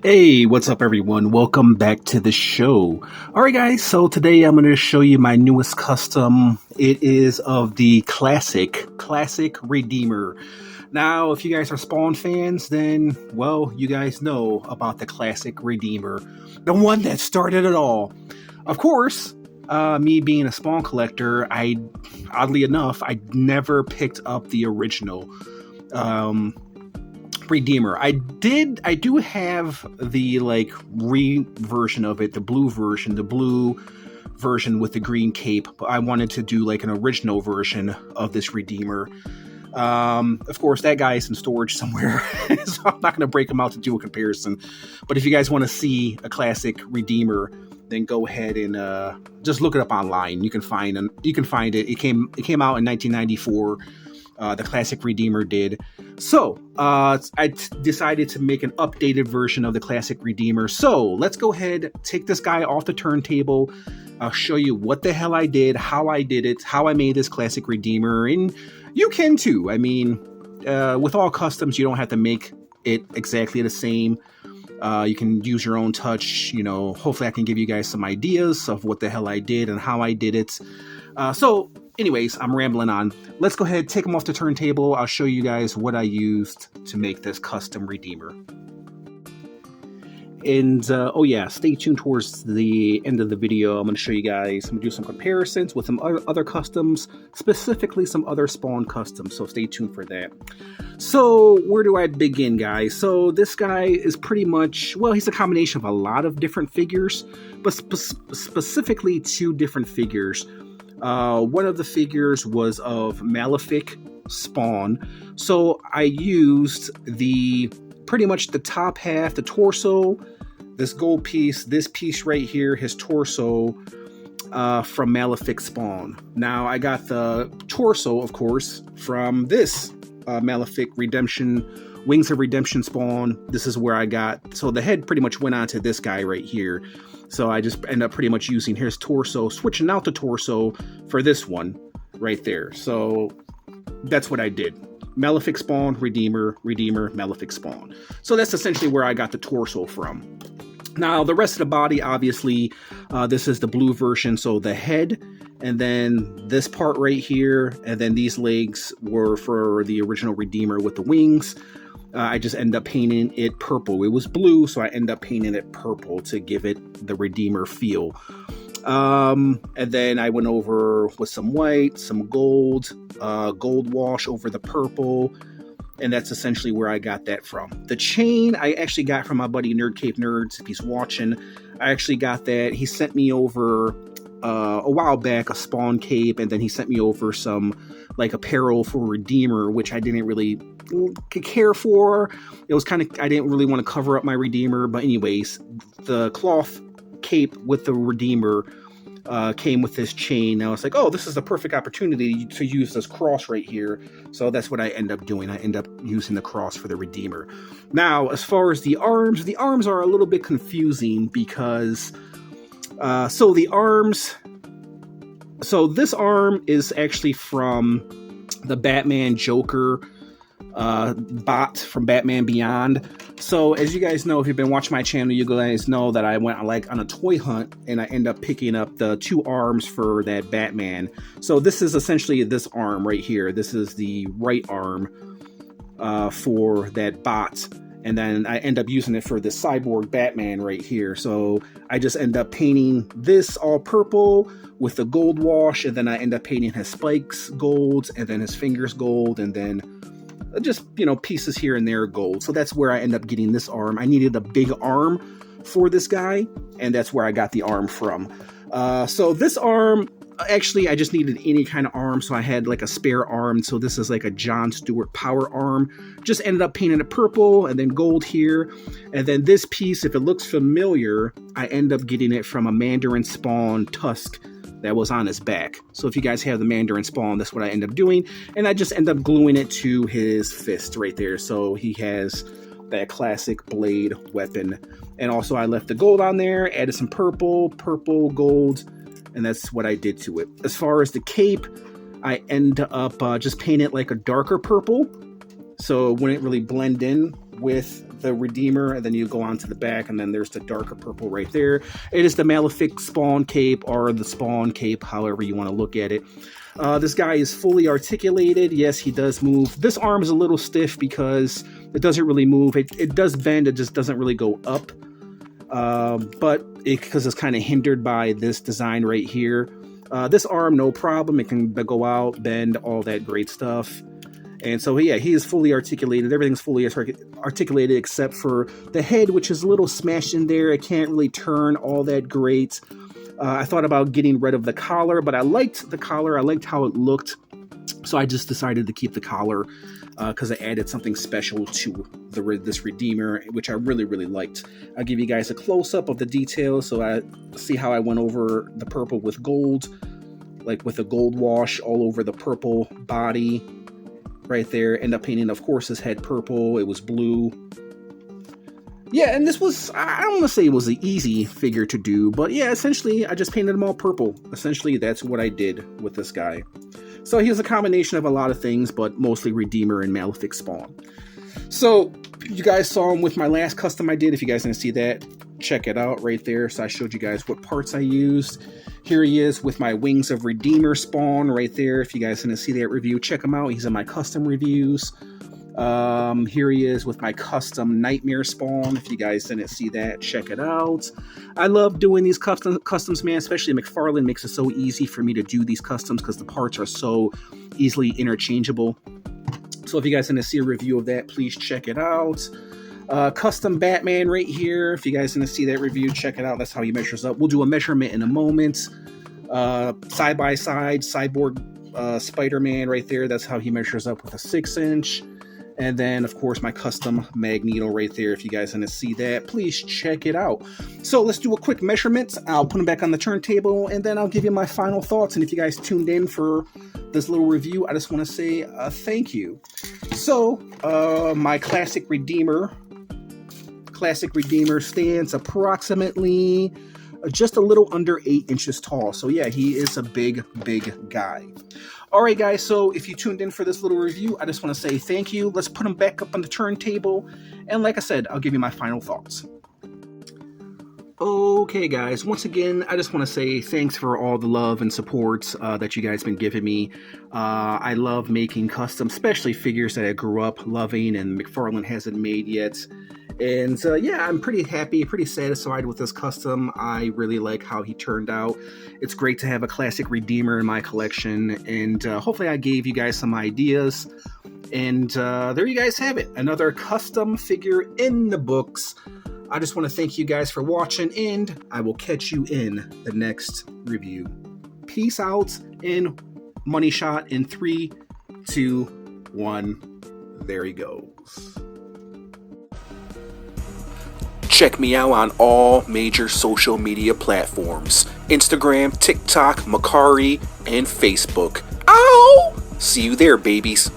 Hey, what's up, everyone? Welcome back to the show. All right, guys, so today I'm going to show you my newest custom. It is of the classic Redeemer. Now, if you guys are Spawn fans, then, well, you guys know about the classic Redeemer, the one that started it all. Of course, me being a Spawn collector, oddly enough, I never picked up the original. Redeemer. I do have the version of it, the blue version with the green cape, but I wanted to do like an original version of this Redeemer. Of course, that guy is in storage somewhere, so I'm not going to break him out to do a comparison. But if you guys want to see a classic Redeemer, then go ahead and just look it up online. You can find it. It came out in 1994. The classic Redeemer did. So decided to make an updated version of the classic Redeemer. So let's go ahead, take this guy off the turntable. I'll show you what the hell I did, how I did it, how I made this classic Redeemer, and you can too. I mean, with all customs, you don't have to make it exactly the same. You can use your own touch. You know, hopefully I can give you guys some ideas of what the hell I did and how I did it. So anyways, I'm rambling on. Let's go ahead, take them off the turntable. I'll show you guys what I used to make this custom Redeemer. And, oh yeah, stay tuned towards the end of the video. I'm going to show you guys, I'm going to do some comparisons with some other customs, specifically some other Spawn customs, so stay tuned for that. So, where do I begin, guys? So, this guy is pretty much, well, he's a combination of a lot of different figures, but specifically two different figures. One of the figures was of Malefic Spawn, so I used pretty much the top half, the torso, this gold piece, this piece right here, his torso, from Malefic Spawn. Now I got the torso, of course, from this Malefic Redemption, Wings of Redemption Spawn. This is where I got, so the head pretty much went on to this guy right here. So I just end up pretty much using his torso, switching out the torso for this one right there. So that's what I did. Malefic Spawn, Redeemer, Malefic Spawn. So that's essentially where I got the torso from. Now, the rest of the body, obviously, this is the blue version. So the head, and then this part right here, and then these legs were for the original Redeemer with the wings. I just end up painting it purple. It was blue, so I end up painting it purple to give it the Redeemer feel. And then I went over with some white, some gold wash over the purple, and that's essentially where I got that from. The chain I actually got from my buddy Nerd Cape Nerds. If he's watching, I actually got that. He sent me over a while back a Spawn cape, and then he sent me over some like apparel for Redeemer, which I didn't really care for. It was kind of, I didn't really want to cover up my Redeemer, but anyways, the cloth cape with the Redeemer came with this chain. I was like, oh, this is a perfect opportunity to use this cross right here. So that's what I end up doing. I end up using the cross for the Redeemer. Now, as far as the arms are a little bit confusing because so this arm is actually from the Batman Joker bot from Batman Beyond. So as you guys know, if you've been watching my channel, you guys know that I went on a toy hunt and I end up picking up the two arms for that Batman. So this is essentially this arm right here. This is the right arm for that bot. And then I end up using it for the cyborg Batman right here. So I just end up painting this all purple with the gold wash, and then I end up painting his spikes gold, and then his fingers gold, and then just, you know, pieces here and there gold. So that's where I end up getting this arm. I needed a big arm for this guy, and that's where I got the arm from. So this arm, actually, I just needed any kind of arm, so I had like a spare arm. So this is like a John Stewart power arm. Just ended up painting it purple and then gold here. And then this piece, if it looks familiar, I end up getting it from a Mandarin Spawn tusk that was on his back. So if you guys have the Mandarin Spawn, that's what I end up doing. And I just end up gluing it to his fist right there. So he has that classic blade weapon. And also I left the gold on there, added some purple, gold, and that's what I did to it. As far as the cape, I end up just painting it like a darker purple, so it wouldn't really blend in with the Redeemer, and then you go on to the back, and then there's the darker purple right there. It is the Malefic Spawn Cape, or the Spawn Cape, however you want to look at it. This guy is fully articulated. Yes, he does move. This arm is a little stiff because it doesn't really move. It does bend, it just doesn't really go up. But because it's kind of hindered by this design right here. This arm, no problem. It can go out, bend, all that great stuff. And so, yeah, he is fully articulated. Everything's fully articulated except for the head, which is a little smashed in there. It can't really turn all that great. I thought about getting rid of the collar, but I liked the collar. I liked how it looked. So I just decided to keep the collar because it added something special to this Redeemer, which I really, really liked. I'll give you guys a close-up of the details so I see how I went over the purple with gold, like with a gold wash all over the purple body right there. End up painting, of course, his head purple. It was blue. Yeah, and this was, I don't want to say it was an easy figure to do, but yeah, essentially, I just painted them all purple. Essentially, that's what I did with this guy. So he was a combination of a lot of things, but mostly Redeemer and Malefic Spawn. So you guys saw him with my last custom I did. If you guys didn't see that, check it out right there. So I showed you guys what parts I used. Here he is with my Wings of Redeemer Spawn right there. If you guys didn't see that review, check him out. He's in my custom reviews. Here he is with my custom Nightmare Spawn. If you guys didn't see that, check it out. I love doing these customs, man. Especially Mcfarlane makes it so easy for me to do these customs because the parts are so easily interchangeable. So if you guys didn't see a review of that, please check it out. Custom Batman right here. If you guys didn't see that review, check it out. That's how he measures up. We'll do a measurement in a moment. Side by side, Cyborg Spider-Man right there. That's how he measures up with a 6-inch. And then, of course, my custom Magneto right there. If you guys want to see that, please check it out. So let's do a quick measurement. I'll put them back on the turntable, and then I'll give you my final thoughts. And if you guys tuned in for this little review, I just want to say thank you. So, my Classic Redeemer stands approximately just a little under 8 inches tall. So yeah, he is a big, big guy. All right, guys, so if you tuned in for this little review, I just want to say thank you. Let's put him back up on the turntable. And like I said, I'll give you my final thoughts. Okay, guys, once again, I just want to say thanks for all the love and support that you guys been giving me. I love making custom, especially figures that I grew up loving and Mcfarlane hasn't made yet. And yeah, I'm pretty happy, pretty satisfied with this custom. I really like how he turned out. It's great to have a Classic Redeemer in my collection, and hopefully I gave you guys some ideas. And there you guys have it, another custom figure in the books. I just want to thank you guys for watching, and I will catch you in the next review. Peace out, and money shot in 3, 2, 1. There he goes. Check me out on all major social media platforms: Instagram, TikTok, Macari, and Facebook. Ow! See you there, babies.